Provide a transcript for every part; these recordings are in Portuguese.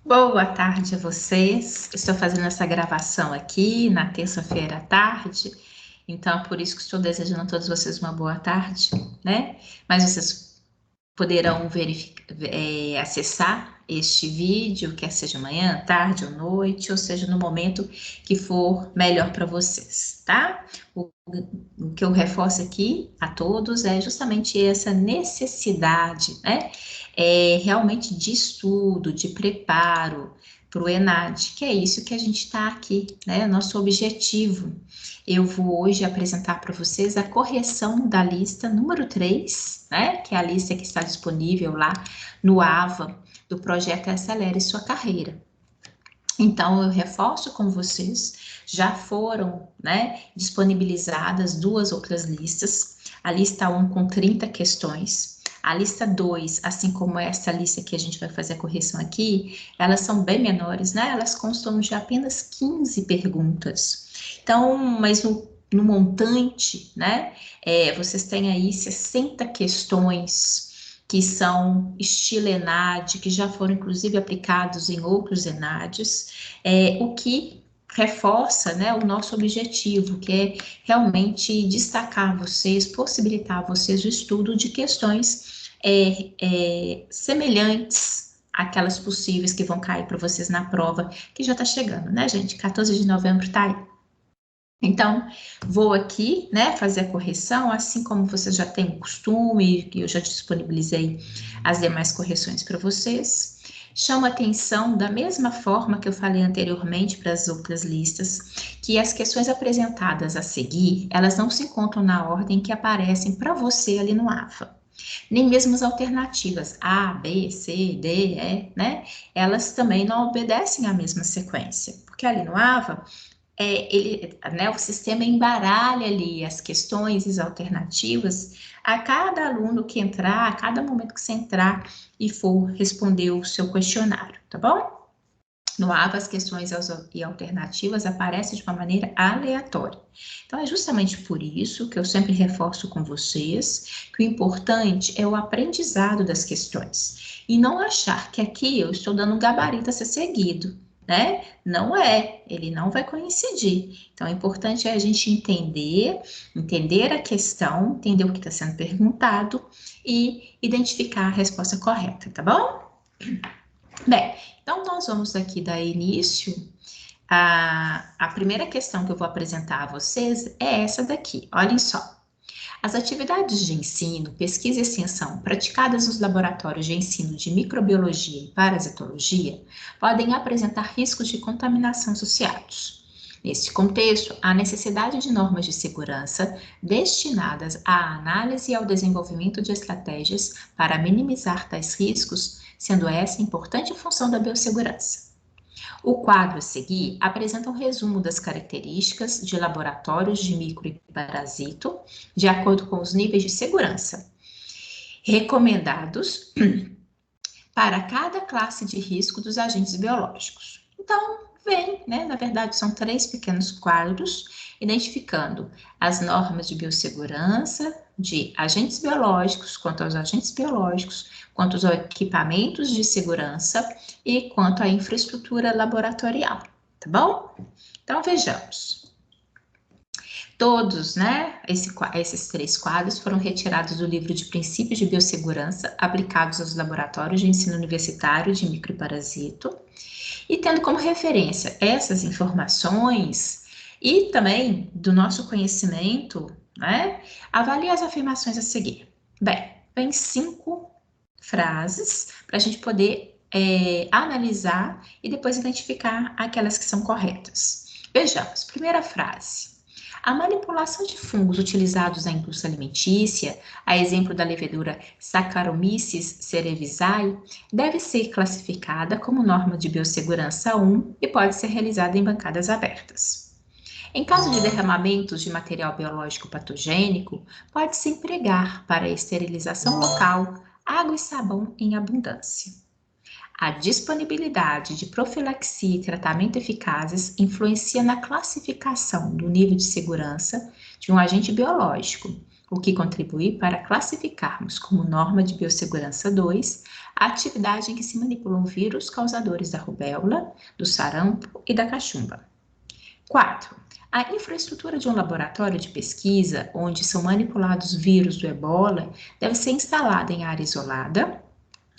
Boa tarde a vocês. Estou fazendo essa gravação aqui na terça-feira à tarde, então por isso que estou desejando a todos vocês uma boa tarde, né? Mas vocês poderão acessar este vídeo, quer seja manhã, tarde ou noite, ou seja, no momento que for melhor para vocês, tá? O que eu reforço aqui a todos é justamente essa necessidade, né? Realmente de estudo, de preparo para o ENAD, que é isso que a gente está aqui, né? Nosso objetivo. Eu vou hoje apresentar para vocês a correção da lista número 3, né? Que é a lista que está disponível lá no AVA do projeto Acelere Sua Carreira. Então, eu reforço com vocês, já foram, né, disponibilizadas duas outras listas, a lista 1 com 30 questões, a lista 2, assim como essa lista que a gente vai fazer a correção aqui, elas são bem menores, né, elas constam de apenas 15 perguntas. Então, mas no montante, né, vocês têm aí 60 questões que são estilo ENAD, que já foram inclusive aplicados em outros ENADs, o que reforça, né, o nosso objetivo, que é realmente destacar vocês, possibilitar vocês o estudo de questões semelhantes àquelas possíveis que vão cair para vocês na prova, que já está chegando, né, gente? 14 de novembro está aí. Então, vou aqui, né, fazer a correção, assim como vocês já têm o costume, que eu já disponibilizei as demais correções para vocês. Chamo a atenção, da mesma forma que eu falei anteriormente para as outras listas, que as questões apresentadas a seguir, elas não se encontram na ordem que aparecem para você ali no AFA. Nem mesmo as alternativas A, B, C, D, E, né? Elas também não obedecem à mesma sequência, porque ali no AVA né, o sistema embaralha ali as questões e as alternativas a cada aluno que entrar, a cada momento que você entrar e for responder o seu questionário, tá bom? No AVA, as questões e alternativas aparecem de uma maneira aleatória. Então, é justamente por isso que eu sempre reforço com vocês que o importante é o aprendizado das questões. E não achar que aqui eu estou dando um gabarito a ser seguido, né? Não é, ele não vai coincidir. Então, o importante é a gente entender a questão, entender o que está sendo perguntado e identificar a resposta correta, tá bom? Bem, então nós vamos aqui dar início a primeira questão que eu vou apresentar a vocês é essa daqui, olhem só. As atividades de ensino, pesquisa e extensão praticadas nos laboratórios de ensino de microbiologia e parasitologia podem apresentar riscos de contaminação associados. Neste contexto, há necessidade de normas de segurança destinadas à análise e ao desenvolvimento de estratégias para minimizar tais riscos, sendo essa importante função da biossegurança. O quadro a seguir apresenta um resumo das características de laboratórios de micro e parasito, de acordo com os níveis de segurança recomendados para cada classe de risco dos agentes biológicos. Então, vem, né? Na verdade, são 3 pequenos quadros, identificando as normas de biossegurança, de agentes biológicos, quanto aos agentes biológicos, quanto aos equipamentos de segurança e quanto à infraestrutura laboratorial, tá bom? Então, vejamos. Todos, né, esses 3 quadros foram retirados do livro de Princípios de Biossegurança aplicados aos laboratórios de ensino universitário de microparasito, e tendo como referência essas informações e também do nosso conhecimento, né, avalie as afirmações a seguir. Bem, vem 5 frases para a gente poder analisar e depois identificar aquelas que são corretas. Vejamos, primeira frase. A manipulação de fungos utilizados na indústria alimentícia, a exemplo da levedura Saccharomyces cerevisiae, deve ser classificada como norma de biossegurança 1 e pode ser realizada em bancadas abertas. Em caso de derramamentos de material biológico patogênico, pode-se empregar para a esterilização local água e sabão em abundância. A disponibilidade de profilaxia e tratamento eficazes influencia na classificação do nível de segurança de um agente biológico, o que contribui para classificarmos como norma de biossegurança 2 a atividade em que se manipulam vírus causadores da rubéola, do sarampo e da cachumba. 4. A infraestrutura de um laboratório de pesquisa, onde são manipulados vírus do ebola, deve ser instalada em área isolada,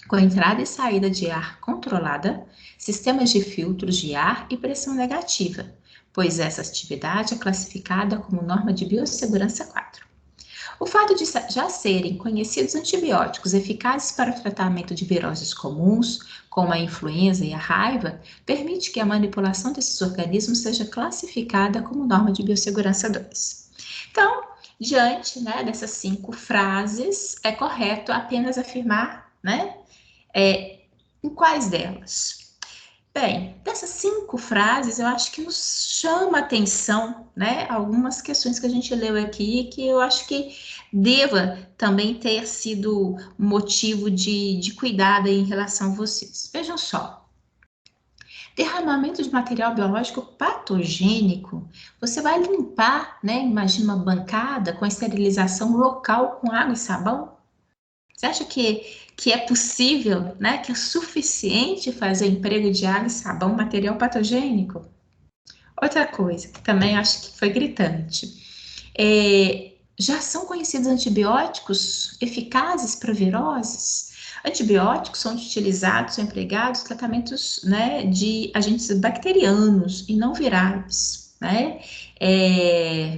com entrada e saída de ar controlada, sistemas de filtros de ar e pressão negativa, pois essa atividade é classificada como norma de biossegurança 4. O fato de já serem conhecidos antibióticos eficazes para o tratamento de viroses comuns, como a influenza e a raiva, permite que a manipulação desses organismos seja classificada como norma de biossegurança 2. Então, diante, né, dessas 5 frases, é correto apenas afirmar, né, em quais delas? Bem, dessas 5 frases, eu acho que nos chama a atenção, né, algumas questões que a gente leu aqui, que eu acho que deva também ter sido motivo de cuidado em relação a vocês. Vejam só, derramamento de material biológico patogênico, você vai limpar, né, imagina uma bancada com esterilização local com água e sabão? Você acha que é possível, né, que é suficiente fazer emprego de água e sabão, material patogênico? Outra coisa, que também acho que foi gritante, já são conhecidos antibióticos eficazes para viroses? Antibióticos são utilizados, são empregados em tratamentos, né, de agentes bacterianos e não virais, né?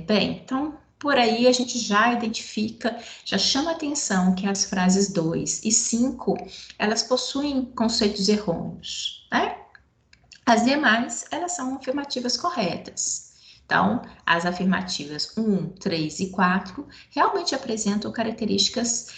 Bem, então, por aí a gente já identifica, já chama atenção que as frases 2 e 5, elas possuem conceitos errôneos, né? As demais, elas são afirmativas corretas. Então, as afirmativas 1, 3 e 4 realmente apresentam características,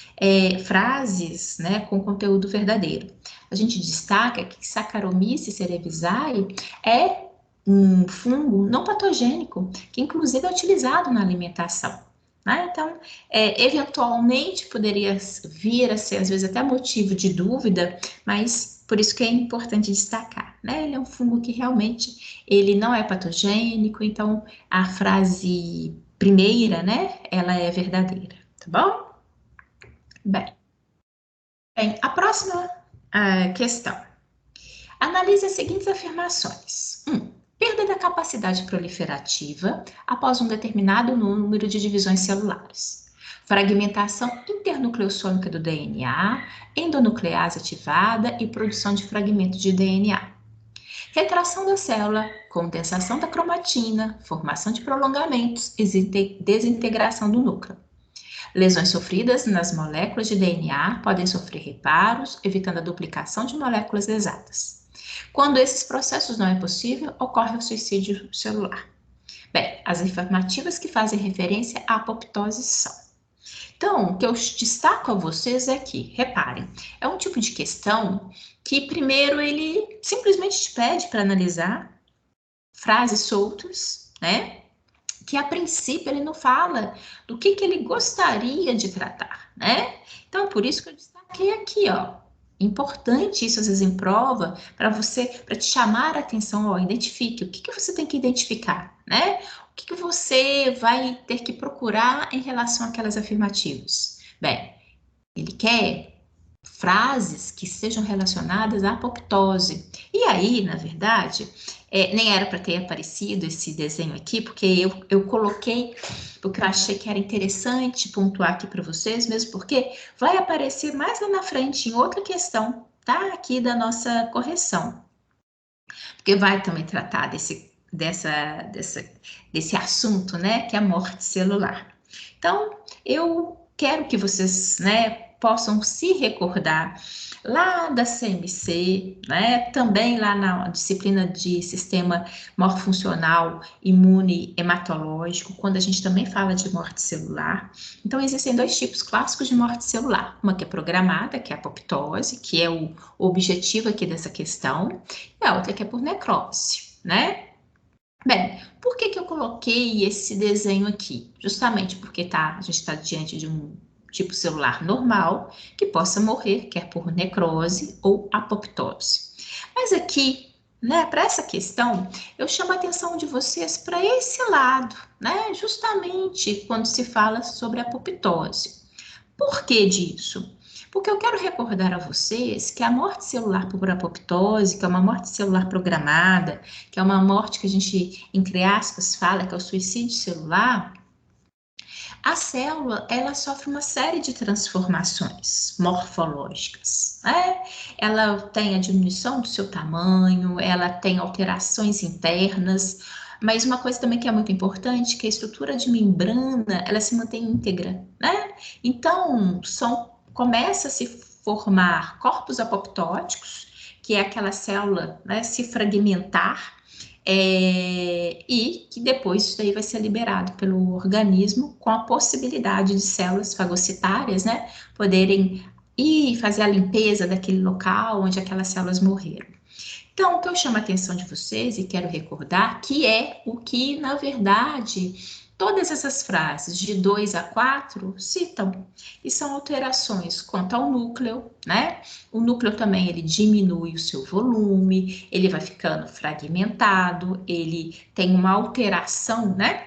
frases, né, com conteúdo verdadeiro. A gente destaca que Saccharomyces cerevisiae é um fungo não patogênico, que inclusive é utilizado na alimentação. Né? Então, eventualmente poderia vir a ser, às vezes, até motivo de dúvida, mas por isso que é importante destacar, né? Ele é um fungo que realmente ele não é patogênico, então a frase primeira, né, ela é verdadeira, tá bom? Bem, a próxima questão. Analise as seguintes afirmações. 1. Perda da capacidade proliferativa após um determinado número de divisões celulares. Fragmentação internucleossômica do DNA, endonuclease ativada e produção de fragmentos de DNA. Retração da célula, condensação da cromatina, formação de prolongamentos e desintegração do núcleo. Lesões sofridas nas moléculas de DNA podem sofrer reparos, evitando a duplicação de moléculas exatas. Quando esses processos não é possível, ocorre o suicídio celular. Bem, as afirmativas que fazem referência à apoptose são. Então, o que eu destaco a vocês é que, reparem, é um tipo de questão que, primeiro, ele simplesmente te pede para analisar frases soltas, né? Que, a princípio, ele não fala do que ele gostaria de tratar, né? Então, por isso que eu destaquei aqui, ó. Importante isso, às vezes, em prova, para te chamar a atenção, ó, identifique o que você tem que identificar, né? O que você vai ter que procurar em relação àquelas afirmativas? Bem, ele quer frases que sejam relacionadas à apoptose. E aí, na verdade, nem era para ter aparecido esse desenho aqui, porque eu coloquei, porque eu achei que era interessante pontuar aqui para vocês, mesmo porque vai aparecer mais lá na frente em outra questão, tá? Aqui da nossa correção. Porque vai também tratar desse assunto, né? Que é a morte celular. Então, eu quero que vocês, né, possam se recordar lá da CMC, né, também lá na disciplina de sistema morfofuncional imune hematológico, quando a gente também fala de morte celular. Então, existem 2 tipos clássicos de morte celular, uma que é programada, que é a apoptose, que é o objetivo aqui dessa questão, e a outra que é por necrose, né? Bem, por que eu coloquei esse desenho aqui? Justamente porque a gente está diante de um tipo celular normal que possa morrer, quer por necrose ou apoptose. Mas aqui, né, para essa questão, eu chamo a atenção de vocês para esse lado, né, justamente quando se fala sobre a apoptose. Por que disso? Porque eu quero recordar a vocês que a morte celular por apoptose, que é uma morte celular programada, que é uma morte que a gente, entre aspas, fala que é o suicídio celular, a célula, ela sofre uma série de transformações morfológicas, né? Ela tem a diminuição do seu tamanho, ela tem alterações internas, mas uma coisa também que é muito importante, que a estrutura de membrana, ela se mantém íntegra, né? Então, começa a se formar corpos apoptóticos, que é aquela célula, né, se fragmentar, e que depois isso daí vai ser liberado pelo organismo com a possibilidade de células fagocitárias, né, poderem ir fazer a limpeza daquele local onde aquelas células morreram. Então, o que eu chamo a atenção de vocês e quero recordar que é o que, na verdade, todas essas frases de 2 a 4 citam, e são alterações quanto ao núcleo, né? O núcleo também ele diminui o seu volume, ele vai ficando fragmentado, ele tem uma alteração, né?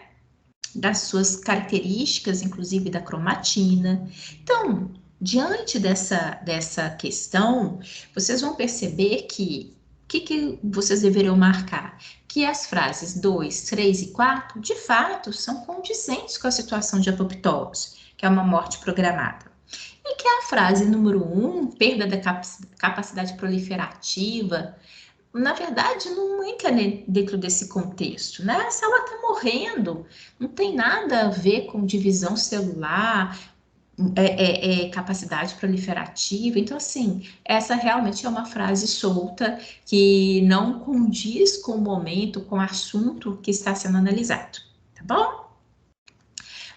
Das suas características, inclusive da cromatina. Então, diante dessa questão, vocês vão perceber que o que vocês deveriam marcar? Que as frases 2, 3 e 4, de fato, são condizentes com a situação de apoptose, que é uma morte programada. E que a frase número 1, perda da capacidade proliferativa, na verdade, não entra dentro desse contexto, né? A célula está morrendo, não tem nada a ver com divisão celular, capacidade proliferativa. Então, assim, essa realmente é uma frase solta que não condiz com o momento, com o assunto que está sendo analisado, tá bom?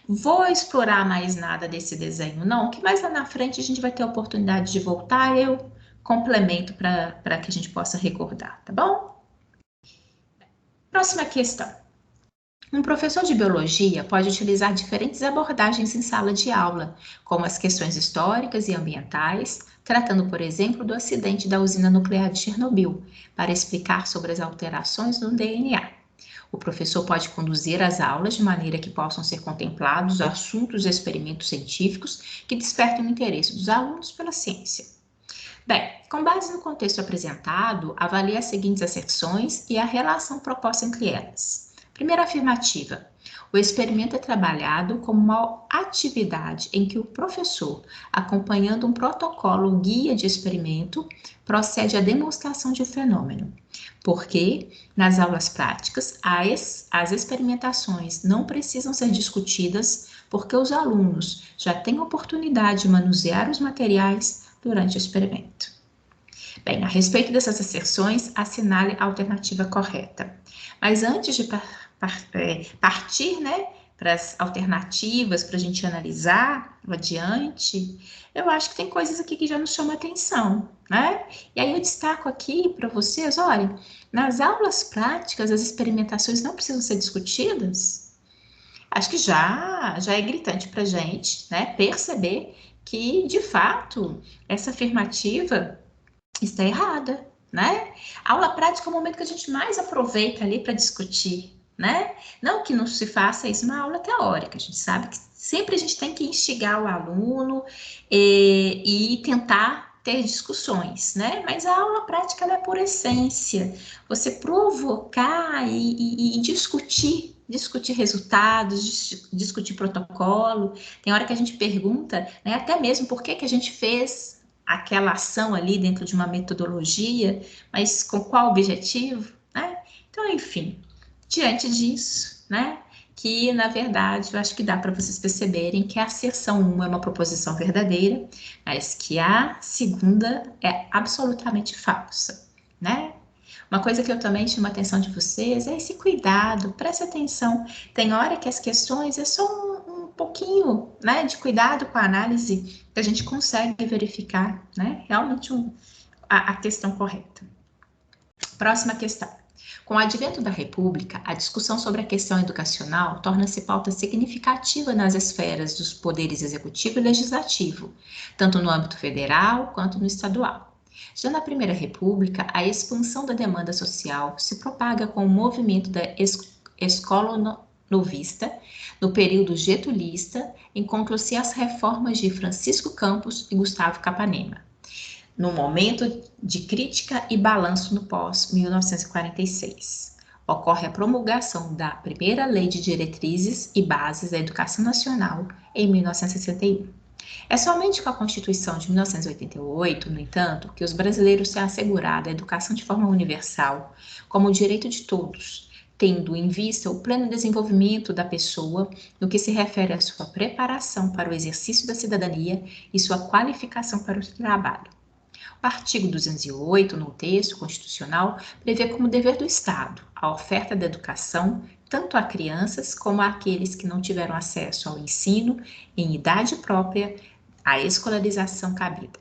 Vou explorar mais nada desse desenho, não, que mais lá na frente a gente vai ter a oportunidade de voltar, eu complemento para que a gente possa recordar, tá bom? Próxima questão. Um professor de biologia pode utilizar diferentes abordagens em sala de aula, como as questões históricas e ambientais, tratando, por exemplo, do acidente da usina nuclear de Chernobyl, para explicar sobre as alterações no DNA. O professor pode conduzir as aulas de maneira que possam ser contemplados assuntos e experimentos científicos que despertem o interesse dos alunos pela ciência. Bem, com base no contexto apresentado, avalie as seguintes asserções e a relação proposta entre elas. Primeira afirmativa. O experimento é trabalhado como uma atividade em que o professor, acompanhando um protocolo guia de experimento, procede à demonstração de um fenômeno. Porque, nas aulas práticas, as experimentações não precisam ser discutidas porque os alunos já têm oportunidade de manusear os materiais durante o experimento. Bem, a respeito dessas asserções, assinale a alternativa correta. Mas antes de partir, né, para as alternativas, para a gente analisar adiante, eu acho que tem coisas aqui que já nos chamam a atenção, né? E aí eu destaco aqui para vocês, olha, nas aulas práticas, as experimentações não precisam ser discutidas. Acho que já é gritante para a gente, né, perceber que, de fato, essa afirmativa está errada, né? A aula prática é o momento que a gente mais aproveita ali para discutir, né? Não que não se faça isso na aula teórica, a gente sabe que sempre a gente tem que instigar o aluno e tentar ter discussões, né? Mas a aula prática ela é por essência, você provocar e discutir resultados, discutir protocolo. Tem hora que a gente pergunta, né, até mesmo por que a gente fez aquela ação ali dentro de uma metodologia, mas com qual objetivo, né? Então, enfim, diante disso, né, que na verdade eu acho que dá para vocês perceberem que a asserção 1 é uma proposição verdadeira, mas que a segunda é absolutamente falsa, né? Uma coisa que eu também chamo a atenção de vocês é esse cuidado, preste atenção. Tem hora que as questões é só um pouquinho, né, de cuidado com a análise que a gente consegue verificar, né, realmente a questão correta. Próxima questão. Com o advento da República, a discussão sobre a questão educacional torna-se pauta significativa nas esferas dos poderes executivo e legislativo, tanto no âmbito federal quanto no estadual. Já na Primeira República, a expansão da demanda social se propaga com o movimento da escola novista, no período getulista, encontram-se as reformas de Francisco Campos e Gustavo Capanema, no momento de crítica e balanço no pós-1946. Ocorre a promulgação da primeira Lei de Diretrizes e Bases da Educação Nacional em 1961. É somente com a Constituição de 1988, no entanto, que os brasileiros têm assegurado a educação de forma universal, como o direito de todos, tendo em vista o pleno desenvolvimento da pessoa no que se refere à sua preparação para o exercício da cidadania e sua qualificação para o trabalho. O artigo 208, no texto constitucional, prevê como dever do Estado a oferta da educação tanto a crianças como àqueles que não tiveram acesso ao ensino em idade própria, à escolarização cabida.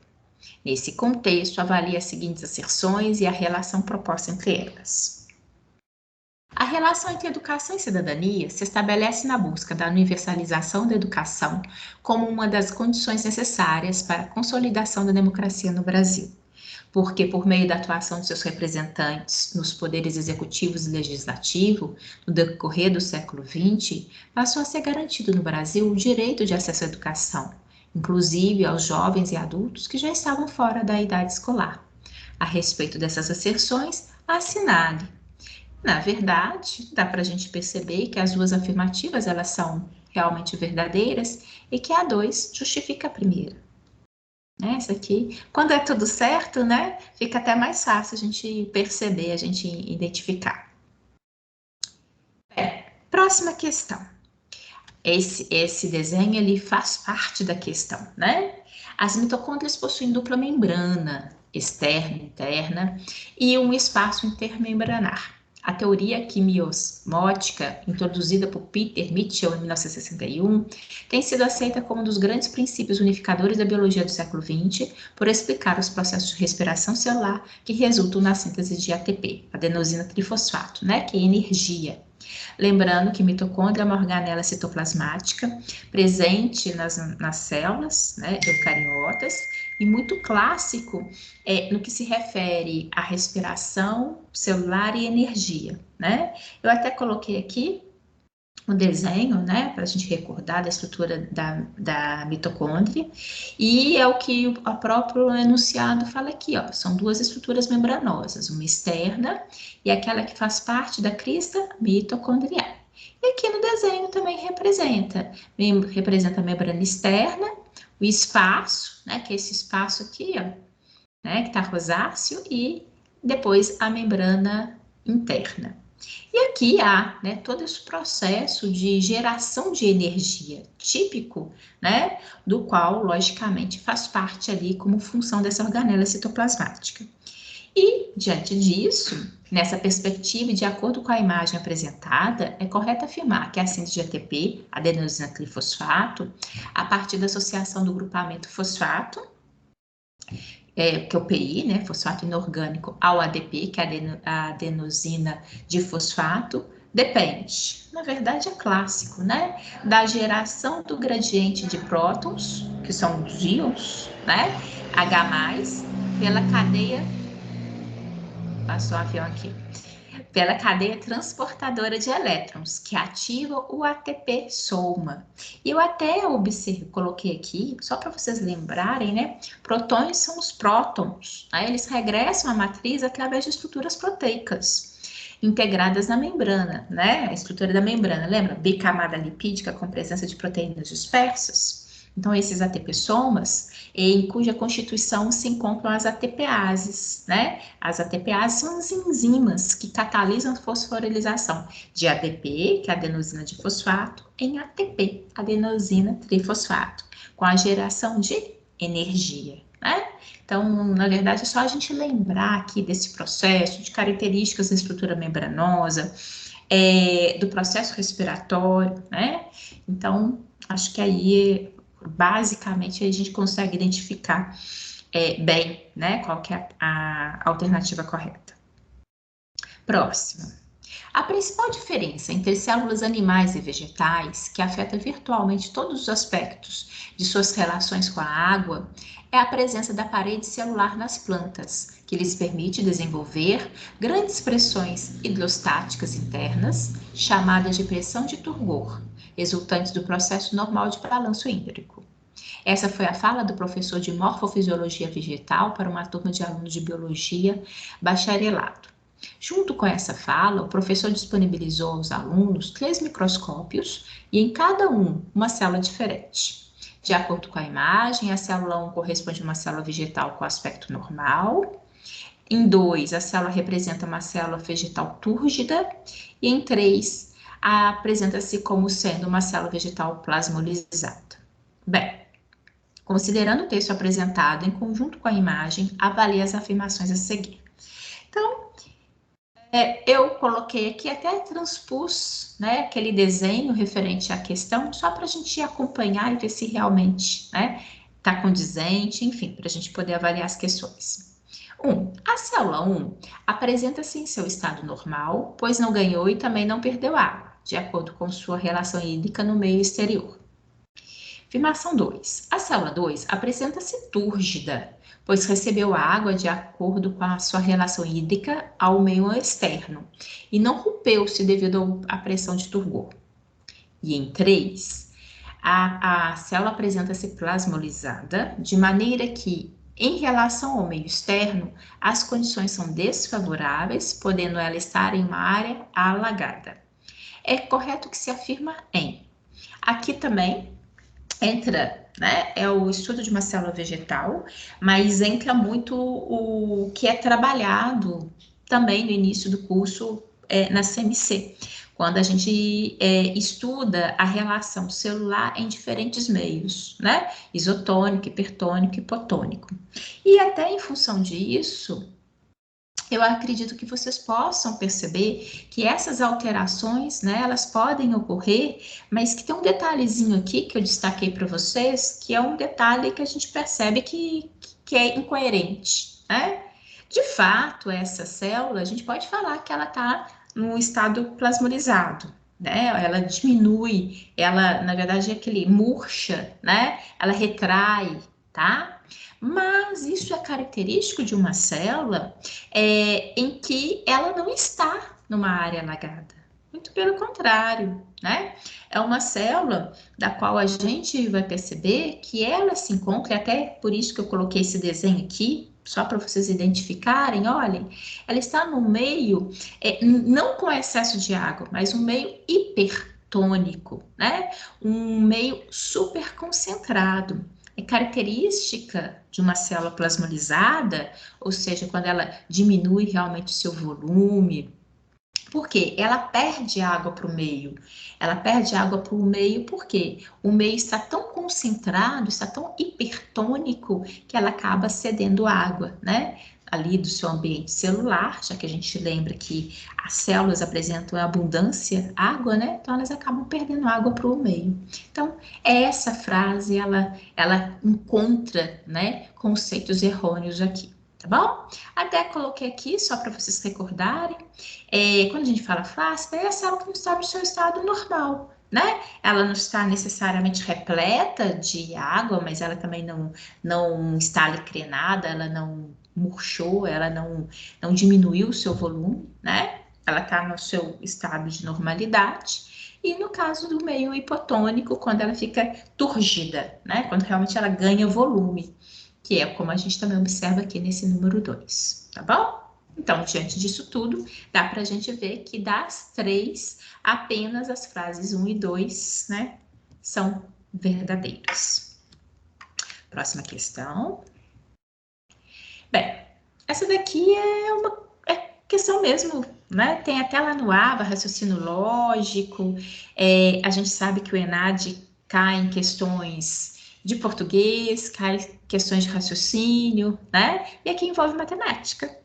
Nesse contexto, avalia as seguintes asserções e a relação proposta entre elas. A relação entre educação e cidadania se estabelece na busca da universalização da educação como uma das condições necessárias para a consolidação da democracia no Brasil, porque, por meio da atuação de seus representantes nos poderes executivos e legislativo, no decorrer do século XX, passou a ser garantido no Brasil o direito de acesso à educação, inclusive aos jovens e adultos que já estavam fora da idade escolar. A respeito dessas asserções, assinale. Na verdade, dá para a gente perceber que as duas afirmativas elas são realmente verdadeiras e que a 2 justifica a primeira. Essa aqui, quando é tudo certo, né, fica até mais fácil a gente perceber, a gente identificar. Próxima questão. Esse desenho ele faz parte da questão, né? As mitocôndrias possuem dupla membrana, externa e interna, e um espaço intermembranar. A teoria quimiosmótica, introduzida por Peter Mitchell em 1961, tem sido aceita como um dos grandes princípios unificadores da biologia do século XX, por explicar os processos de respiração celular que resultam na síntese de ATP, adenosina trifosfato, né, que é energia. Lembrando que mitocôndria é uma organela citoplasmática presente nas células, né, eucariotas, e muito clássico no que se refere à respiração celular e energia, né? Eu até coloquei aqui um desenho, né, para a gente recordar da estrutura da mitocôndria, e é o que o próprio enunciado fala aqui, ó, são duas estruturas membranosas, uma externa e aquela que faz parte da crista mitocondrial. E aqui no desenho também representa a membrana externa, o espaço, né, que é esse espaço aqui, ó, né, que está rosáceo, e depois a membrana interna. E aqui há, né, todo esse processo de geração de energia típico, né, do qual, logicamente, faz parte ali como função dessa organela citoplasmática. E, diante disso, nessa perspectiva e de acordo com a imagem apresentada, é correto afirmar que a síntese de ATP, adenosina trifosfato, a partir da associação do grupamento fosfato, que é o PI, né, fosfato inorgânico, ao ADP, que é a adenosina difosfato, depende, na verdade é clássico, né, da geração do gradiente de prótons, que são os íons, né, H+, pela cadeia, passou um avião aqui, pela cadeia transportadora de elétrons, que ativa o ATP soma. E eu até coloquei aqui, só para vocês lembrarem, né? Protões são os prótons, né? Eles regressam à matriz através de estruturas proteicas integradas na membrana, né? A estrutura da membrana, lembra? Bicamada lipídica com presença de proteínas dispersas. Então, esses ATP-somas, em cuja constituição se encontram as ATPases, né? As ATPases são as enzimas que catalisam a fosforilização de ADP, que é a adenosina difosfato, em ATP, adenosina trifosfato, com a geração de energia, né? Então, na verdade, é só a gente lembrar aqui desse processo, de características da estrutura membranosa, do processo respiratório, né? Então, acho que aí basicamente a gente consegue identificar bem, né, qual que é a alternativa correta. Próxima. A principal diferença entre células animais e vegetais, que afeta virtualmente todos os aspectos de suas relações com a água, é a presença da parede celular nas plantas, que lhes permite desenvolver grandes pressões hidrostáticas internas, chamadas de pressão de turgor, resultantes do processo normal de balanço hídrico. Essa foi a fala do professor de Morfofisiologia Vegetal para uma turma de alunos de Biologia bacharelado. Junto com essa fala, o professor disponibilizou aos alunos 3 microscópios e em cada um uma célula diferente. De acordo com a imagem, a célula 1 corresponde a uma célula vegetal com aspecto normal. Em 2, a célula representa uma célula vegetal túrgida. E em 3, apresenta-se como sendo uma célula vegetal plasmolizada. Bem, considerando o texto apresentado em conjunto com a imagem, avalie as afirmações a seguir. Então, eu coloquei aqui, até transpus, né, aquele desenho referente à questão, só para a gente acompanhar e ver se realmente está condizente, enfim, para a gente poder avaliar as questões. 1. A célula 1 apresenta-se em seu estado normal, pois não ganhou e também não perdeu água, de acordo com sua relação hídrica no meio exterior. Afirmação 2. A célula 2 apresenta-se túrgida, pois recebeu água de acordo com a sua relação hídrica ao meio externo e não rompeu-se devido à pressão de turgor. E em 3, a célula apresenta-se plasmolizada, de maneira que, em relação ao meio externo, as condições são desfavoráveis, podendo ela estar em uma área alagada. É correto que se afirma em. Aqui também entra, é o estudo de uma célula vegetal, mas entra muito o que é trabalhado também no início do curso na CMC, quando a gente estuda a relação celular em diferentes meios, isotônico, hipertônico, hipotônico. E até em função disso, eu acredito que vocês possam perceber que essas alterações, elas podem ocorrer, mas que tem um detalhezinho aqui que eu destaquei para vocês, que é um detalhe que a gente percebe que é incoerente, De fato, essa célula, a gente pode falar que ela está num estado plasmolizado, Ela diminui, ela, na verdade, é aquele murcha, Ela retrai, tá? Mas isso é característico de uma célula em que ela não está numa área alagada. Muito pelo contrário, É uma célula da qual a gente vai perceber que ela se encontra, e até por isso que eu coloquei esse desenho aqui, só para vocês identificarem, olhem, ela está no meio, não com excesso de água, mas um meio hipertônico, Um meio super concentrado. É característica de uma célula plasmolizada, ou seja, quando ela diminui realmente o seu volume, porque ela perde água para o meio. Ela perde água para o meio porque o meio está tão concentrado, está tão hipertônico, que ela acaba cedendo água, ali do seu ambiente celular, já que a gente lembra que as células apresentam abundância água, Então elas acabam perdendo água para o meio. Então, essa frase, ela encontra, conceitos errôneos aqui, tá bom? Até coloquei aqui, só para vocês recordarem, quando a gente fala flácida, é a célula que não está no seu estado normal, Ela não está necessariamente repleta de água, mas ela também não está alecrenada, ela não murchou, ela não diminuiu o seu volume, Ela está no seu estado de normalidade. E no caso do meio hipotônico, quando ela fica turgida, Quando realmente ela ganha volume, que é como a gente também observa aqui nesse número 2, tá bom? Então, diante disso tudo, dá para a gente ver que das 3, apenas as frases 1 e 2, são verdadeiras. Próxima questão. Bem, essa daqui é uma questão mesmo, Tem até lá no ABA, raciocínio lógico. A gente sabe que o ENAD cai em questões de português, cai em questões de raciocínio, E aqui envolve matemática.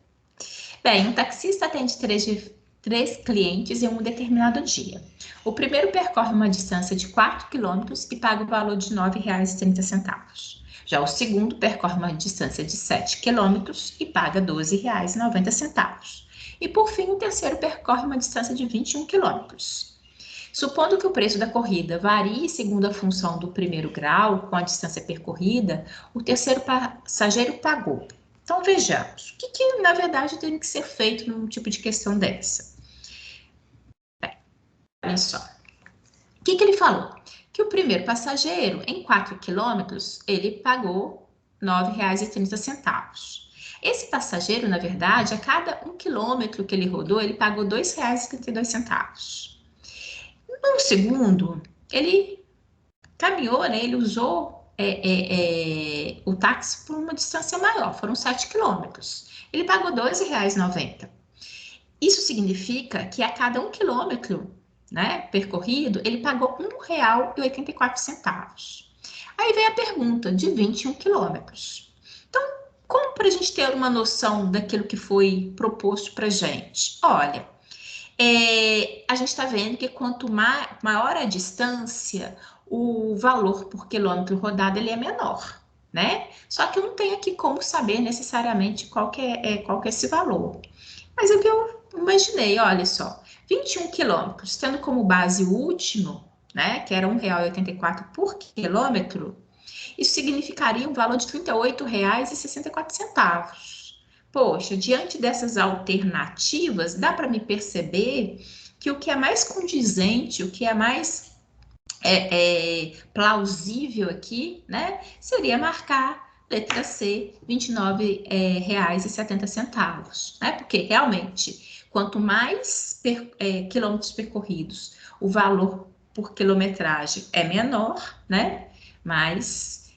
Bem, um taxista atende 3 clientes em um determinado dia. O primeiro percorre uma distância de 4 quilômetros e paga o valor de R$ 9,30. Já o segundo percorre uma distância de 7 quilômetros e paga R$ 12,90. E, por fim, o terceiro percorre uma distância de 21 quilômetros. Supondo que o preço da corrida varie segundo a função do primeiro grau com a distância percorrida, o terceiro passageiro pagou. Então, vejamos, o que na verdade tem que ser feito num tipo de questão dessa? Olha só. O que ele falou? Que o primeiro passageiro, em 4 quilômetros, ele pagou R$ 9,30. Esse passageiro, na verdade, a cada 1 quilômetro que ele rodou, ele pagou R$ 2,32. No segundo, ele caminhou, né? Ele usou o táxi por uma distância maior, foram 7 quilômetros. Ele pagou R$ 12,90. Isso significa que a cada 1 quilômetro, né, percorrido, ele pagou R$ 1,84. Aí vem a pergunta de 21 quilômetros. Então, como para a gente ter uma noção daquilo que foi proposto para a gente? Olha, a gente está vendo que quanto maior a distância, o valor por quilômetro rodado ele é menor, né? Só que eu não tenho aqui como saber necessariamente qual que é esse valor. Mas é o que eu imaginei, olha só, 21 quilômetros, tendo como base o último, né, que era R$ 1,84 por quilômetro, isso significaria um valor de R$ 38,64. Poxa, diante dessas alternativas, dá para me perceber que o que é mais condizente, o que é mais plausível aqui, né, seria marcar letra C, R$ 29,70, né? Porque realmente, quanto mais quilômetros percorridos, o valor por quilometragem é menor, né? Mas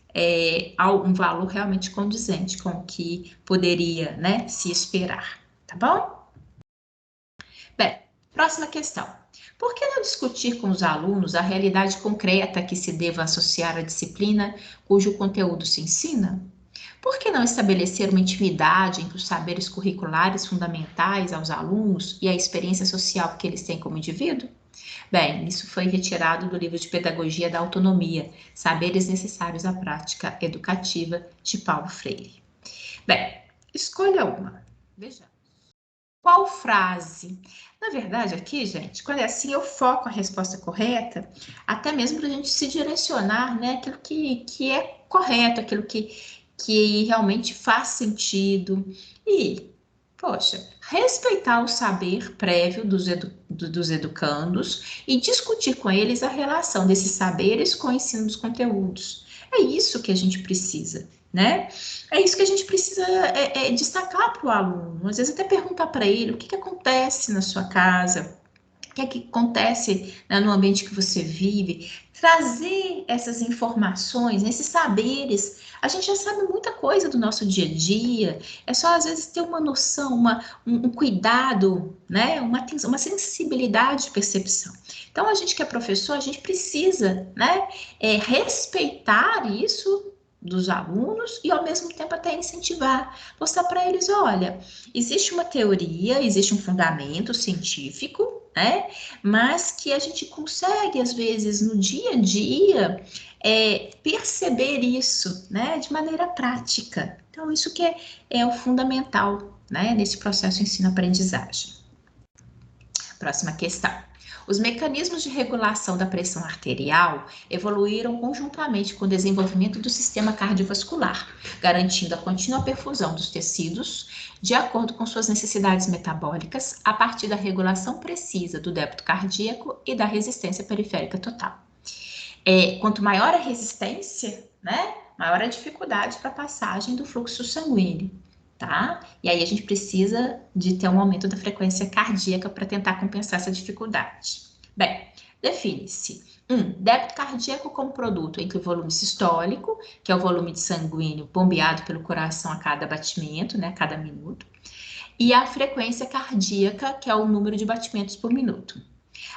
há um valor realmente condizente com o que poderia, né, se esperar, tá bom? Bem, próxima questão. Por que não discutir com os alunos a realidade concreta que se deva associar à disciplina cujo conteúdo se ensina? Por que não estabelecer uma intimidade entre os saberes curriculares fundamentais aos alunos e a experiência social que eles têm como indivíduo? Bem, isso foi retirado do livro de Pedagogia da Autonomia, Saberes Necessários à Prática Educativa, de Paulo Freire. Bem, escolha uma. Vejamos. Qual frase? Na verdade, aqui, gente, quando é assim, eu foco a resposta correta, até mesmo para a gente se direcionar, né, aquilo que é correto, aquilo que realmente faz sentido. E, poxa, respeitar o saber prévio dos educandos e discutir com eles a relação desses saberes com o ensino dos conteúdos. É isso que a gente precisa, né? É isso que a gente precisa destacar para o aluno. Às vezes até perguntar para ele o que acontece na sua casa, o que acontece, né, no ambiente que você vive, trazer essas informações, esses saberes. A gente já sabe muita coisa do nosso dia a dia, é só às vezes ter uma noção, um cuidado, né, uma sensibilidade de percepção. Então, a gente que é professor, a gente precisa, né, respeitar isso dos alunos e ao mesmo tempo até incentivar, mostrar para eles, olha, existe uma teoria, existe um fundamento científico, né? Mas que a gente consegue, às vezes, no dia a dia, perceber isso, né? De maneira prática. Então, isso que é o fundamental, né? Nesse processo ensino-aprendizagem. Próxima questão. Os mecanismos de regulação da pressão arterial evoluíram conjuntamente com o desenvolvimento do sistema cardiovascular, garantindo a contínua perfusão dos tecidos de acordo com suas necessidades metabólicas, a partir da regulação precisa do débito cardíaco e da resistência periférica total. Quanto maior a resistência, né, maior a dificuldade para a passagem do fluxo sanguíneo. Tá? E aí a gente precisa de ter um aumento da frequência cardíaca para tentar compensar essa dificuldade. Bem, define-se débito cardíaco como produto entre o volume sistólico, que é o volume de sanguíneo bombeado pelo coração a cada batimento, né, a cada minuto, e a frequência cardíaca, que é o número de batimentos por minuto.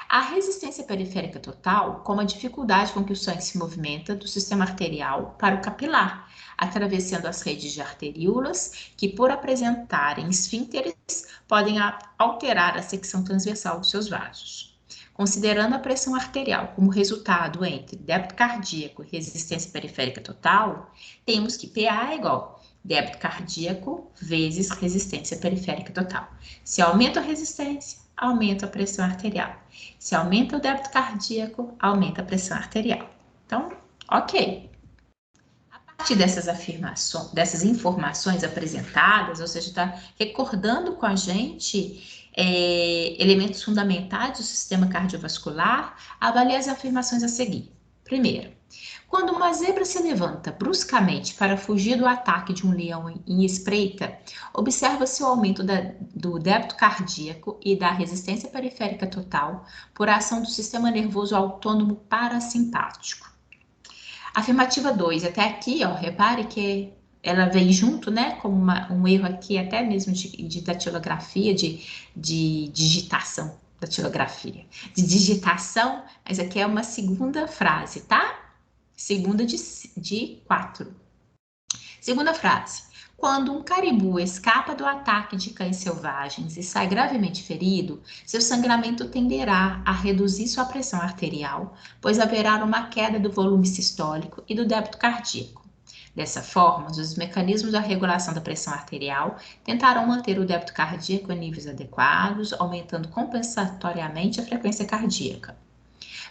A resistência periférica total, como a dificuldade com que o sangue se movimenta do sistema arterial para o capilar, atravessando as redes de arteríolas, que por apresentarem esfínteres, podem alterar a secção transversal dos seus vasos. Considerando a pressão arterial como resultado entre débito cardíaco e resistência periférica total, temos que PA é igual débito cardíaco vezes resistência periférica total. Se aumenta a resistência, aumenta a pressão arterial. Se aumenta o débito cardíaco, aumenta a pressão arterial. Então, ok. A partir dessas afirmações, dessas informações apresentadas, ou seja, está recordando com a gente elementos fundamentais do sistema cardiovascular, avalie as afirmações a seguir. Primeiro, quando uma zebra se levanta bruscamente para fugir do ataque de um leão em espreita, observa-se o aumento do débito cardíaco e da resistência periférica total por ação do sistema nervoso autônomo parasimpático. Afirmativa 2, até aqui, ó, repare que ela vem junto, né, com um erro aqui até mesmo de datilografia, de digitação, datilografia, de digitação, mas aqui é uma segunda frase, tá? Segunda de 4. Segunda frase. Quando um caribu escapa do ataque de cães selvagens e sai gravemente ferido, seu sangramento tenderá a reduzir sua pressão arterial, pois haverá uma queda do volume sistólico e do débito cardíaco. Dessa forma, os mecanismos da regulação da pressão arterial tentarão manter o débito cardíaco em níveis adequados, aumentando compensatoriamente a frequência cardíaca.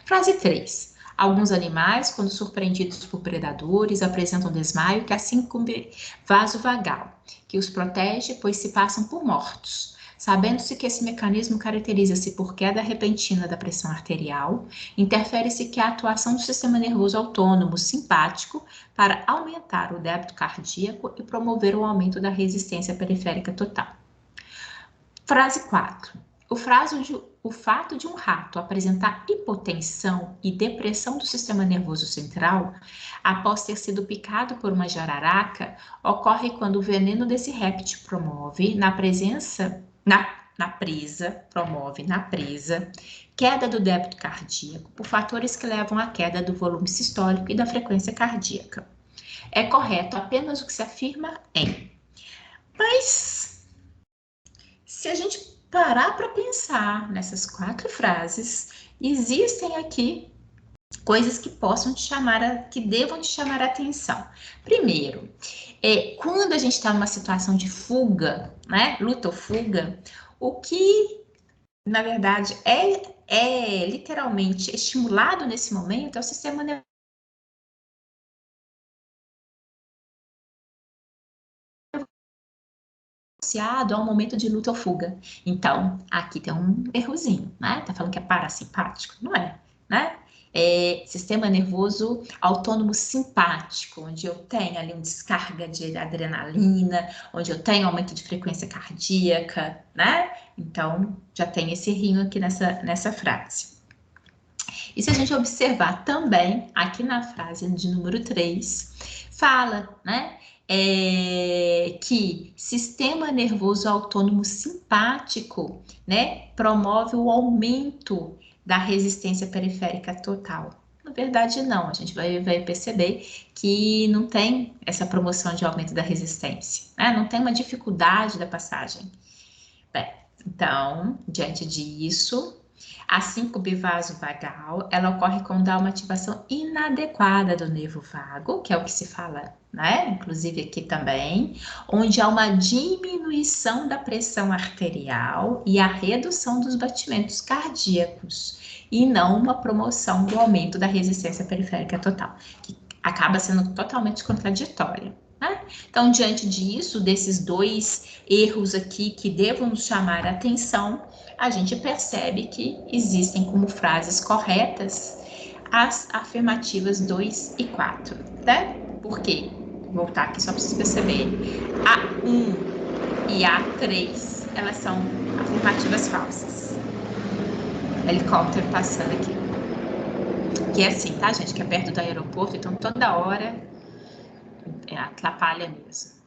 Frase 3. Alguns animais, quando surpreendidos por predadores, apresentam desmaio que assim incumbe vaso vagal, que os protege, pois se passam por mortos. Sabendo-se que esse mecanismo caracteriza-se por queda repentina da pressão arterial, interfere-se que a atuação do sistema nervoso autônomo simpático para aumentar o débito cardíaco e promover o aumento da resistência periférica total. Frase 4. O fato de um rato apresentar hipotensão e depressão do sistema nervoso central, após ter sido picado por uma jararaca, ocorre quando o veneno desse réptil promove na presa, queda do débito cardíaco por fatores que levam à queda do volume sistólico e da frequência cardíaca. É correto apenas o que se afirma em. Mas, se a gente parar para pensar nessas 4 frases, existem aqui coisas que devam te chamar a atenção. Primeiro, quando a gente está numa situação de fuga, né, luta ou fuga, o que, na verdade, é literalmente estimulado nesse momento é o sistema nervoso associado a um momento de luta ou fuga. Então, aqui tem um errozinho, né? Tá falando que é parasimpático? Não é, né? É sistema nervoso autônomo simpático, onde eu tenho ali uma descarga de adrenalina, onde eu tenho aumento de frequência cardíaca, né? Então, já tem esse errinho aqui nessa frase. E se a gente observar também, aqui na frase de número 3, fala, né? Que sistema nervoso autônomo simpático, né, promove o aumento da resistência periférica total. Na verdade, não. A gente vai perceber que não tem essa promoção de aumento da resistência, né? Não tem uma dificuldade da passagem. Bem, então, diante disso, a síncope vasovagal, ela ocorre quando há uma ativação inadequada do nervo vago, que é o que se fala, né? Inclusive aqui também, onde há uma diminuição da pressão arterial e a redução dos batimentos cardíacos, e não uma promoção do aumento da resistência periférica total, que acaba sendo totalmente contraditória. Né? Então, diante disso, desses 2 erros aqui que devam nos chamar a atenção, a gente percebe que existem como frases corretas as afirmativas 2 e 4, né? Por quê? Vou voltar aqui só para vocês perceberem. A 1 e a 3, elas são afirmativas falsas. Helicóptero passando aqui. Que é assim, tá, gente? Que é perto do aeroporto, então toda hora atrapalha mesmo.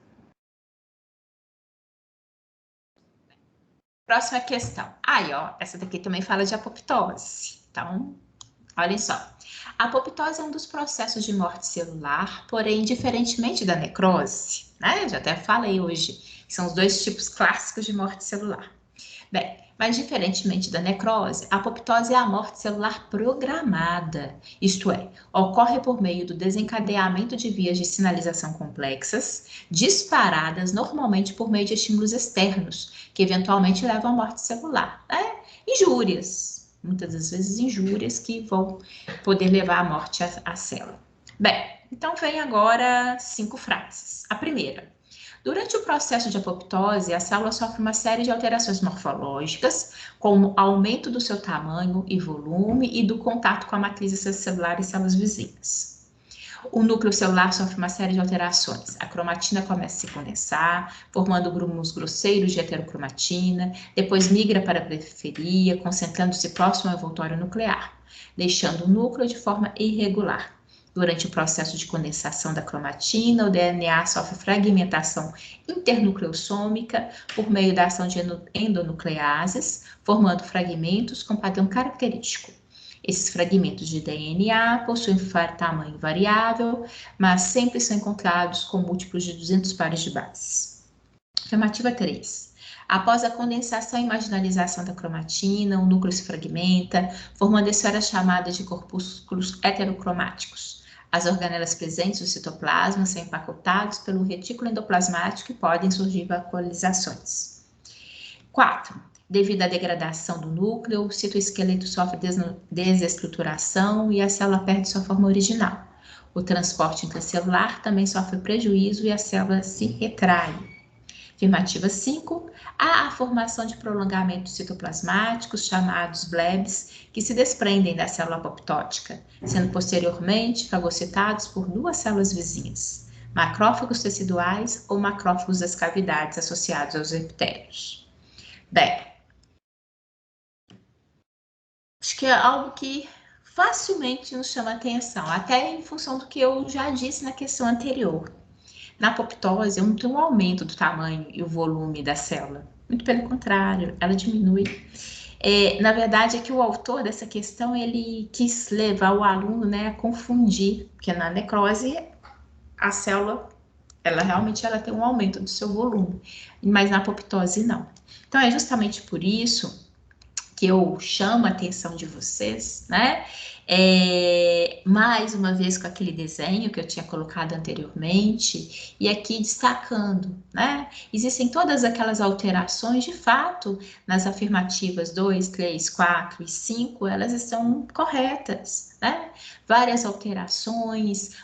Próxima questão. Aí, ó, essa daqui também fala de apoptose. Então, olhem só. A apoptose é um dos processos de morte celular, porém, diferentemente da necrose, né? Eu já até falei hoje, que são os 2 tipos clássicos de morte celular. Bem, mas diferentemente da necrose, a apoptose é a morte celular programada, isto é, ocorre por meio do desencadeamento de vias de sinalização complexas, disparadas normalmente por meio de estímulos externos, que eventualmente levam à morte celular. Injúrias, muitas das vezes injúrias que vão poder levar à morte à célula. Bem, então vem agora 5 frases. A primeira: durante o processo de apoptose, a célula sofre uma série de alterações morfológicas, como aumento do seu tamanho e volume e do contato com a matriz extracelular e células vizinhas. O núcleo celular sofre uma série de alterações. A cromatina começa a se condensar, formando grumos grosseiros de heterocromatina, depois migra para a periferia, concentrando-se próximo ao envoltório nuclear, deixando o núcleo de forma irregular. Durante o processo de condensação da cromatina, o DNA sofre fragmentação internucleossômica por meio da ação de endonucleases, formando fragmentos com padrão característico. Esses fragmentos de DNA possuem tamanho variável, mas sempre são encontrados com múltiplos de 200 pares de bases. Afirmativa 3. Após a condensação e marginalização da cromatina, o núcleo se fragmenta, formando esferas chamadas de corpúsculos heterocromáticos. As organelas presentes no citoplasma são empacotadas pelo retículo endoplasmático e podem surgir vacuolizações. 4. Devido à degradação do núcleo, o citoesqueleto sofre desestruturação e a célula perde sua forma original. O transporte intracelular também sofre prejuízo e a célula se retrai. Afirmativa 5. Há a formação de prolongamentos citoplasmáticos, chamados blebs, que se desprendem da célula apoptótica, sendo posteriormente fagocitados por 2 células vizinhas, macrófagos teciduais ou macrófagos das cavidades associados aos epitélios. Bem, acho que é algo que facilmente nos chama a atenção, até em função do que eu já disse na questão anterior. Na apoptose, não tem um aumento do tamanho e o volume da célula. Muito pelo contrário, ela diminui. Na verdade, é que o autor dessa questão, ele quis levar o aluno, né, a confundir, porque na necrose, a célula, ela realmente tem um aumento do seu volume, mas na apoptose, não. Então, é justamente por isso que eu chamo a atenção de vocês, né? Mais uma vez com aquele desenho que eu tinha colocado anteriormente, e aqui destacando, né? Existem todas aquelas alterações, de fato, nas afirmativas 2, 3, 4 e 5, elas estão corretas, né? Várias alterações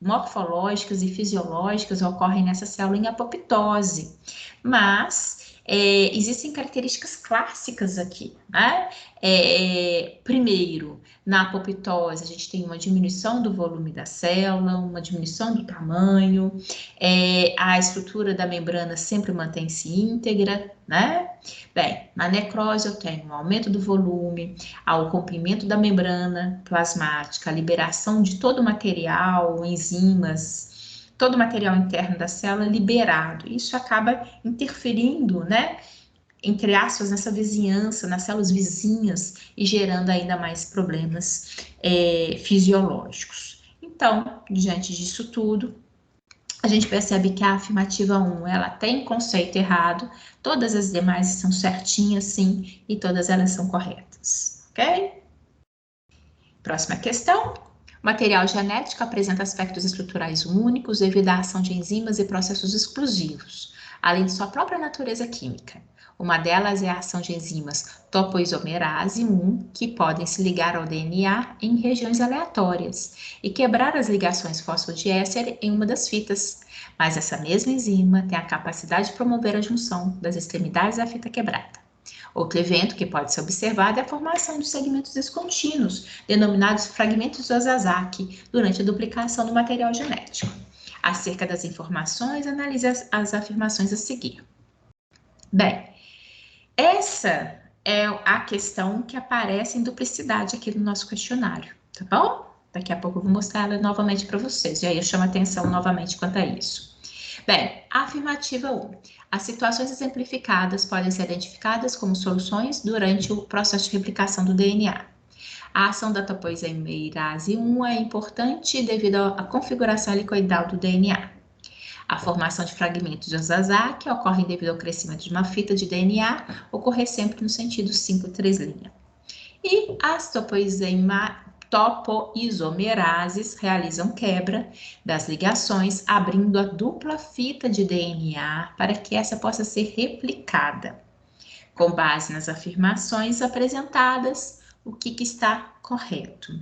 morfológicas e fisiológicas ocorrem nessa célula em apoptose, mas existem características clássicas aqui, né? Primeiro, na apoptose, a gente tem uma diminuição do volume da célula, uma diminuição do tamanho, a estrutura da membrana sempre mantém-se íntegra, né? Bem, na necrose eu tenho um aumento do volume, o comprimento da membrana plasmática, a liberação de todo o material, enzimas, todo o material interno da célula liberado. Isso acaba interferindo, né, entre aspas, nessa vizinhança, nas células vizinhas e gerando ainda mais problemas fisiológicos. Então, diante disso tudo, a gente percebe que a afirmativa 1, ela tem conceito errado, todas as demais são certinhas, sim, e todas elas são corretas, ok? Próxima questão. O material genético apresenta aspectos estruturais únicos devido à ação de enzimas e processos exclusivos, além de sua própria natureza química. Uma delas é a ação de enzimas topoisomerase 1, que podem se ligar ao DNA em regiões aleatórias e quebrar as ligações fosfodiéster em uma das fitas. Mas essa mesma enzima tem a capacidade de promover a junção das extremidades da fita quebrada. Outro evento que pode ser observado é a formação de segmentos descontínuos, denominados fragmentos de Okazaki, durante a duplicação do material genético. Acerca das informações, analise as afirmações a seguir. Bem, essa é a questão que aparece em duplicidade aqui no nosso questionário, tá bom? Daqui a pouco eu vou mostrar ela novamente para vocês, e aí eu chamo a atenção novamente quanto a isso. Bem, a afirmativa 1. As situações exemplificadas podem ser identificadas como soluções durante o processo de replicação do DNA. A ação da topoisomerase 1 é importante devido à configuração helicoidal do DNA. A formação de fragmentos de Zazá, que ocorrem devido ao crescimento de uma fita de DNA, ocorrer sempre no sentido 5-3'. E as topoisomerases realizam quebra das ligações, abrindo a dupla fita de DNA para que essa possa ser replicada. Com base nas afirmações apresentadas, o que está correto?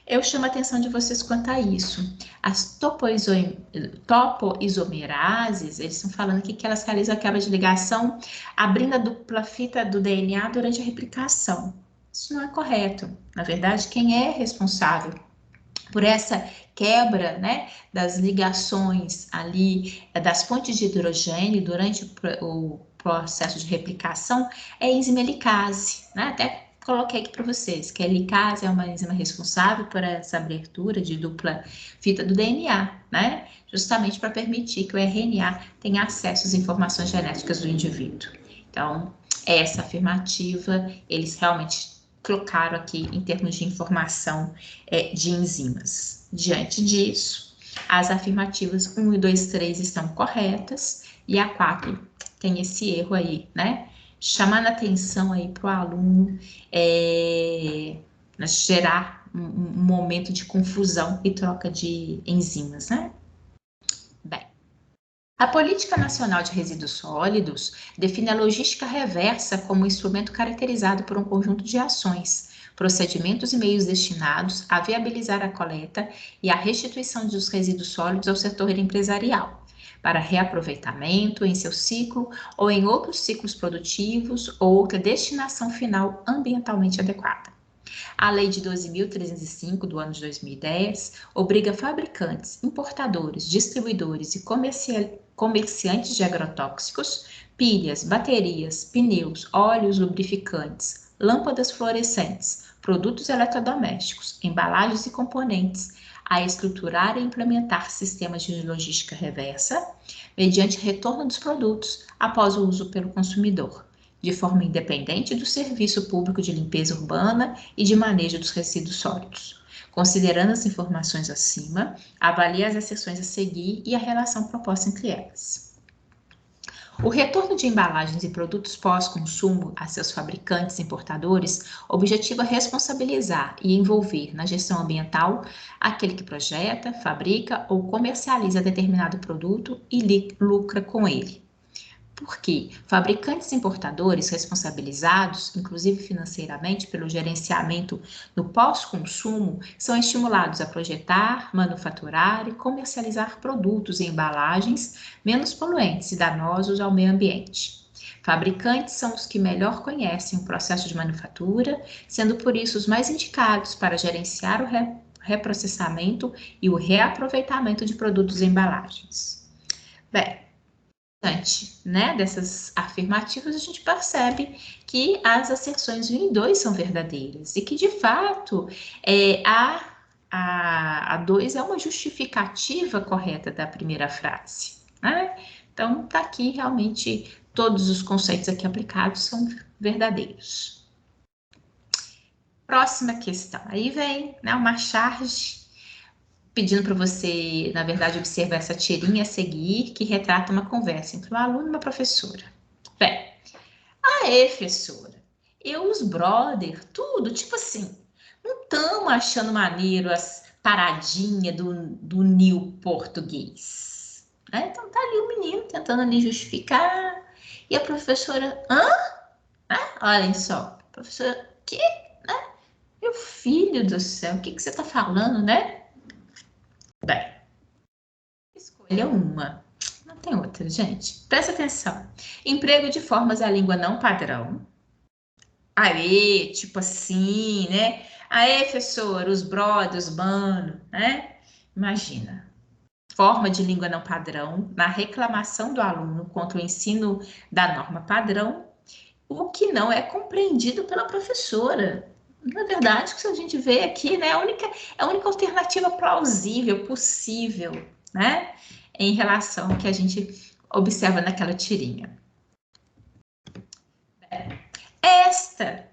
Eu chamo a atenção de vocês quanto a isso. As topoisomerases, eles estão falando aqui que elas realizam a quebra de ligação, abrindo a dupla fita do DNA durante a replicação. Isso não é correto. Na verdade, quem é responsável por essa quebra, né, das ligações ali, das fontes de hidrogênio durante o processo de replicação é a enzima helicase, né? Até coloquei aqui para vocês que a helicase é uma enzima responsável por essa abertura de dupla fita do DNA, né? Justamente para permitir que o RNA tenha acesso às informações genéticas do indivíduo. Então, essa afirmativa, eles realmente colocaram aqui em termos de informação de enzimas. Diante disso, as afirmativas 1 e 2, 3 estão corretas e a 4 tem esse erro aí, né? Chamando a atenção aí para o aluno gerar um momento de confusão e troca de enzimas, né? Bem, a Política Nacional de Resíduos Sólidos define a logística reversa como um instrumento caracterizado por um conjunto de ações, procedimentos e meios destinados a viabilizar a coleta e a restituição dos resíduos sólidos ao setor empresarial, para reaproveitamento em seu ciclo ou em outros ciclos produtivos ou outra destinação final ambientalmente adequada. A Lei de 12.305, do ano de 2010, obriga fabricantes, importadores, distribuidores e comerciantes de agrotóxicos, pilhas, baterias, pneus, óleos lubrificantes, lâmpadas fluorescentes, produtos eletrodomésticos, embalagens e componentes a estruturar e implementar sistemas de logística reversa, mediante retorno dos produtos após o uso pelo consumidor, de forma independente do serviço público de limpeza urbana e de manejo dos resíduos sólidos. Considerando as informações acima, avalie as exceções a seguir e a relação proposta entre elas. O retorno de embalagens e produtos pós-consumo a seus fabricantes e importadores objetiva responsabilizar e envolver na gestão ambiental aquele que projeta, fabrica ou comercializa determinado produto e lucra com ele. Porque fabricantes e importadores responsabilizados, inclusive financeiramente, pelo gerenciamento do pós-consumo, são estimulados a projetar, manufaturar e comercializar produtos e embalagens menos poluentes e danosos ao meio ambiente. Fabricantes são os que melhor conhecem o processo de manufatura, sendo por isso os mais indicados para gerenciar o reprocessamento e o reaproveitamento de produtos e embalagens. Bem, né, dessas afirmativas, a gente percebe que as asserções 1 e 2 são verdadeiras e que, de fato, a 2 é uma justificativa correta da primeira frase, né? Então, tá aqui realmente todos os conceitos aqui aplicados são verdadeiros. Próxima questão. Aí vem, né, uma charge pedindo para você, na verdade, observar essa tirinha a seguir, que retrata uma conversa entre um aluno e uma professora. Bem, professora, eu os brother, tudo, tipo assim, não estamos achando maneiro as paradinhas do new português. Né? Então tá ali o menino tentando ali justificar, e a professora, olhem só, professora, que? Né? Meu filho do céu, o que você tá falando, né? Bem, escolha uma. Não tem outra, gente. Presta atenção. Emprego de formas à língua não padrão. Aê, tipo assim, né? Aê, professor, os brothers, mano, né? Imagina. Forma de língua não padrão na reclamação do aluno contra o ensino da norma padrão, o que não é compreendido pela professora. Na verdade, que a gente vê aqui, né, é a única alternativa plausível, possível, né, em relação ao que a gente observa naquela tirinha. Esta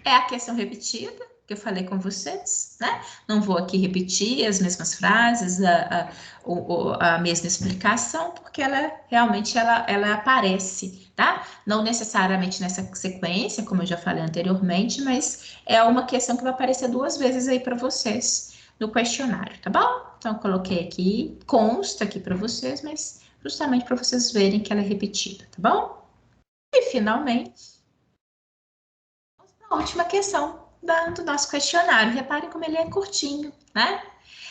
é a questão repetida, que eu falei com vocês, né? Não vou aqui repetir as mesmas frases, a mesma explicação, porque ela realmente ela aparece, tá? Não necessariamente nessa sequência, como eu já falei anteriormente, mas é uma questão que vai aparecer 2 vezes aí para vocês no questionário, tá bom? Então, eu coloquei aqui, consta aqui para vocês, mas justamente para vocês verem que ela é repetida, tá bom? E, finalmente, a última questão do nosso questionário. Reparem como ele é curtinho, né?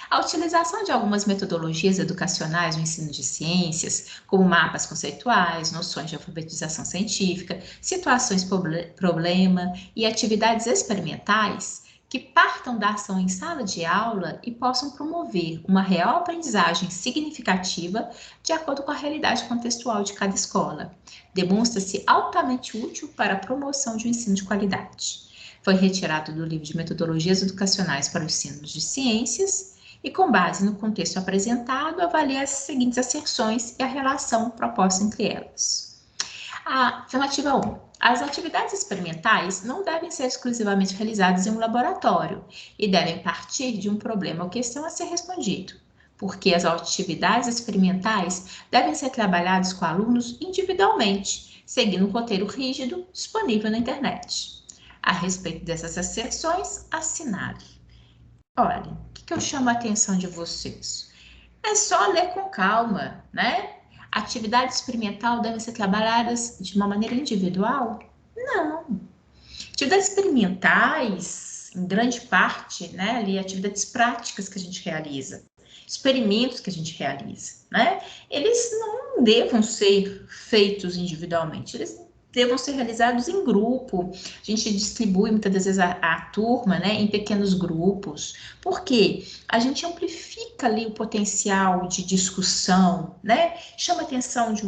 A utilização de algumas metodologias educacionais no ensino de ciências, como mapas conceituais, noções de alfabetização científica, situações problema e atividades experimentais, que partam da ação em sala de aula e possam promover uma real aprendizagem significativa de acordo com a realidade contextual de cada escola. Demonstra-se altamente útil para a promoção de um ensino de qualidade. Foi retirado do livro de Metodologias Educacionais para o Ensino de Ciências e, com base no contexto apresentado, avalia as seguintes asserções e a relação proposta entre elas. A afirmativa 1. As atividades experimentais não devem ser exclusivamente realizadas em um laboratório e devem partir de um problema ou questão a ser respondido, porque as atividades experimentais devem ser trabalhadas com alunos individualmente, seguindo um roteiro rígido disponível na internet. A respeito dessas asserções, assinale. Olha, o que eu chamo a atenção de vocês? É só ler com calma, né? Atividade experimental devem ser trabalhadas de uma maneira individual? Não. Atividades experimentais, em grande parte, né, ali, atividades práticas que a gente realiza, experimentos que a gente realiza, né, eles não devam ser feitos individualmente, eles devam ser realizados em grupo. A gente distribui muitas das vezes a turma, né, em pequenos grupos, porque a gente amplifica ali o potencial de discussão, né, chama a atenção de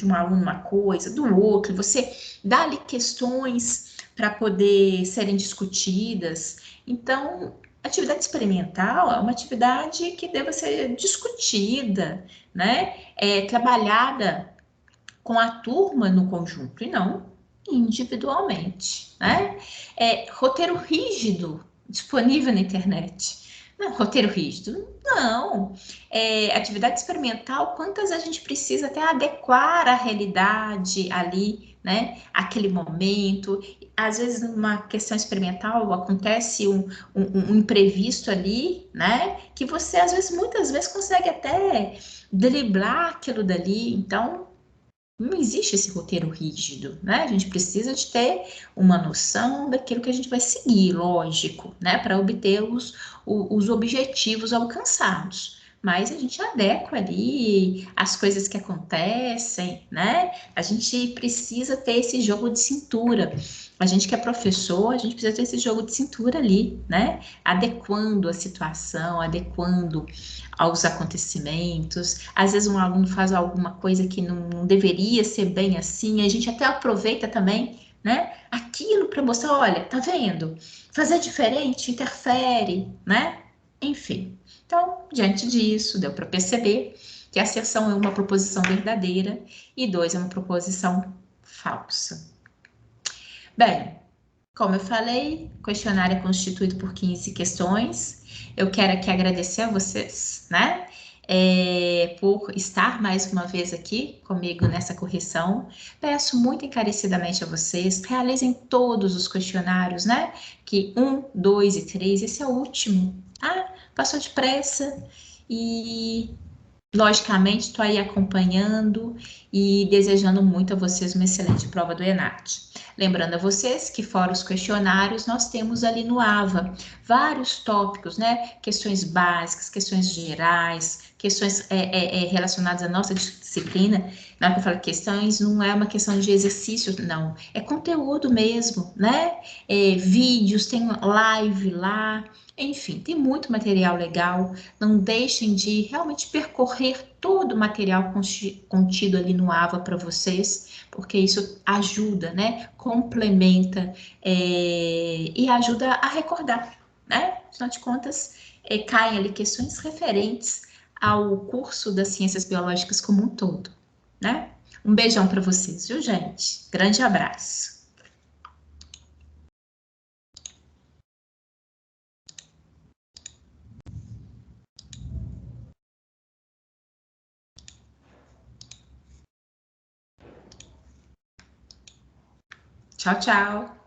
um aluno uma coisa, do outro, você dá ali questões para poder serem discutidas. Então, atividade experimental é uma atividade que deve ser discutida, né? Trabalhada com a turma no conjunto e não individualmente, né? Roteiro rígido disponível na internet. Não, roteiro rígido? Não. Atividade experimental, quantas a gente precisa até adequar a realidade ali, né? Aquele momento. Às vezes, numa questão experimental, acontece um imprevisto ali, né? Que você, às vezes, muitas vezes, consegue até driblar aquilo dali. Então, não existe esse roteiro rígido, né? A gente precisa de ter uma noção daquilo que a gente vai seguir, lógico, né? Para obter os objetivos alcançados. Mas a gente adequa ali as coisas que acontecem, né? A gente precisa ter esse jogo de cintura. A gente que é professor, a gente precisa ter esse jogo de cintura ali, né? Adequando a situação, adequando aos acontecimentos. Às vezes um aluno faz alguma coisa que não deveria ser bem assim, a gente até aproveita também, né? Aquilo para mostrar, olha, tá vendo? Fazer diferente interfere, né? Enfim. Então, diante disso, deu para perceber que a asserção é uma proposição verdadeira e 2 é uma proposição falsa. Bem, como eu falei, o questionário é constituído por 15 questões. Eu quero aqui agradecer a vocês, né? Por estar mais uma vez aqui comigo nessa correção. Peço muito encarecidamente a vocês, realizem todos os questionários, né? Que 1, 2 e 3, esse é o último. Ah, passou depressa e logicamente, estou aí acompanhando e desejando muito a vocês uma excelente prova do ENAD. Lembrando a vocês que, fora os questionários, nós temos ali no AVA vários tópicos, né? Questões básicas, questões gerais, questões relacionadas à nossa disciplina. Na hora que eu falo questões, não é uma questão de exercício, não. É conteúdo mesmo, né? Vídeos, tem live lá. Enfim, tem muito material legal. Não deixem de realmente percorrer todo o material contido ali no AVA para vocês, porque isso ajuda, né? Complementa e ajuda a recordar, né? Afinal de contas, caem ali questões referentes ao curso das ciências biológicas como um todo, né? Um beijão para vocês, viu, gente? Grande abraço. Tchau, tchau!